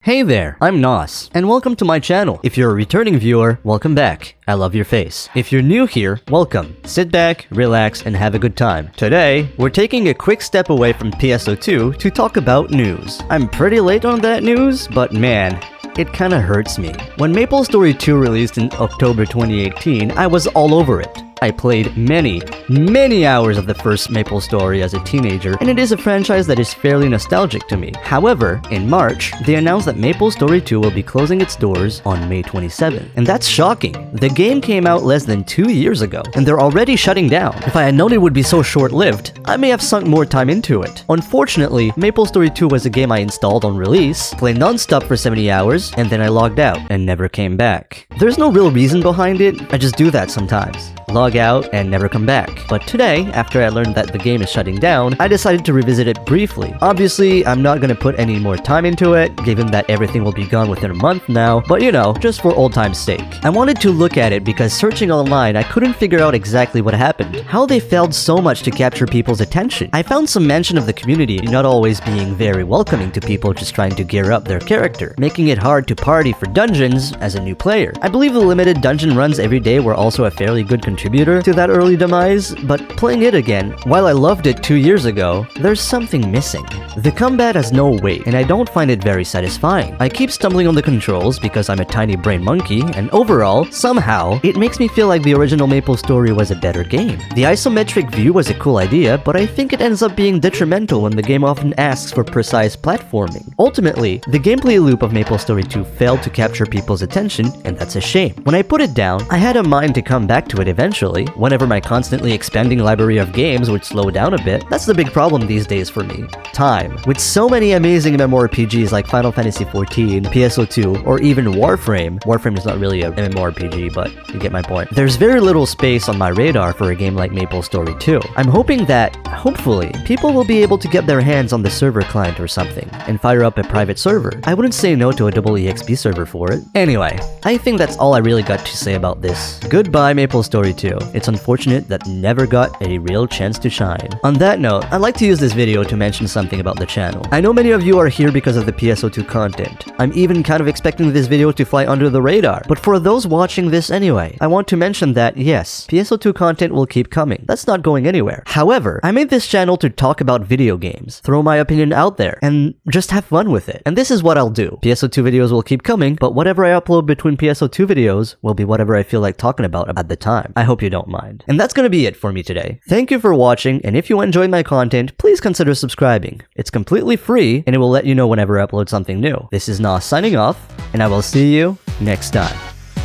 Hey there, I'm Nos, and welcome to my channel. If you're a returning viewer, welcome back. I love your face. If you're new here, welcome. Sit back, relax, and have a good time. Today, we're taking a quick step away from PSO2 to talk about news. I'm pretty late on that news, but man, it kinda hurts me. When MapleStory 2 released in October 2018, I was all over it. I played many hours of the first MapleStory as a teenager, and it is a franchise that is fairly nostalgic to me. However, in March, they announced that MapleStory 2 will be closing its doors on May 27th. And that's shocking. The game came out less than 2 years ago, and they're already shutting down. If I had known it would be so short-lived, I may have sunk more time into it. Unfortunately, MapleStory 2 was a game I installed on release, played non-stop for 70 hours, and then I logged out and never came back. There's no real reason behind it, I just do that sometimes. Log out and never come back. But today, after I learned that the game is shutting down, I decided to revisit it briefly. Obviously, I'm not gonna put any more time into it, given that everything will be gone within a month now, but you know, just for old time's sake. I wanted to look at it because searching online, I couldn't figure out exactly what happened, how they failed so much to capture people's attention. I found some mention of the community not always being very welcoming to people just trying to gear up their character, making it hard to party for dungeons as a new player. I believe the limited dungeon runs every day were also a fairly good contributor to that early demise, but playing it again, while I loved it 2 years ago, there's something missing. The combat has no weight, and I don't find it very satisfying. I keep stumbling on the controls because I'm a tiny brain monkey, and overall, somehow, it makes me feel like the original MapleStory was a better game. The isometric view was a cool idea, but I think it ends up being detrimental when the game often asks for precise platforming. Ultimately, the gameplay loop of MapleStory 2 failed to capture people's attention, and that's a shame. When I put it down, I had a mind to come back to it eventually, whenever my constantly expanding library of games would slow down a bit. That's the big problem these days for me. Time. With so many amazing MMORPGs like Final Fantasy XIV, PSO2, or even Warframe. Warframe is not really a MMORPG, but you get my point. There's very little space on my radar for a game like MapleStory 2. I'm hoping that, hopefully, people will be able to get their hands on the server client or something, and fire up a private server. I wouldn't say no to a double EXP server for it. Anyway, I think that's all I really got to say about this. Goodbye MapleStory 2. It's unfortunate that never got a real chance to shine. On that note, I'd like to use this video to mention something about the channel. I know many of you are here because of the PSO2 content. I'm even kind of expecting this video to fly under the radar. But for those watching this anyway, I want to mention that yes, PSO2 content will keep coming. That's not going anywhere. However, I made this channel to talk about video games, throw my opinion out there, and just have fun with it. And this is what I'll do. PSO2 videos will keep coming, but whatever I upload between PSO2 videos will be whatever I feel like talking about at the time. I hope you don't mind. And that's gonna be it for me today. Thank you for watching, and if you enjoyed my content, please consider subscribing. It's completely free, and it will let you know whenever I upload something new. This is Nas signing off, and I will see you next time.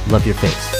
Love your face.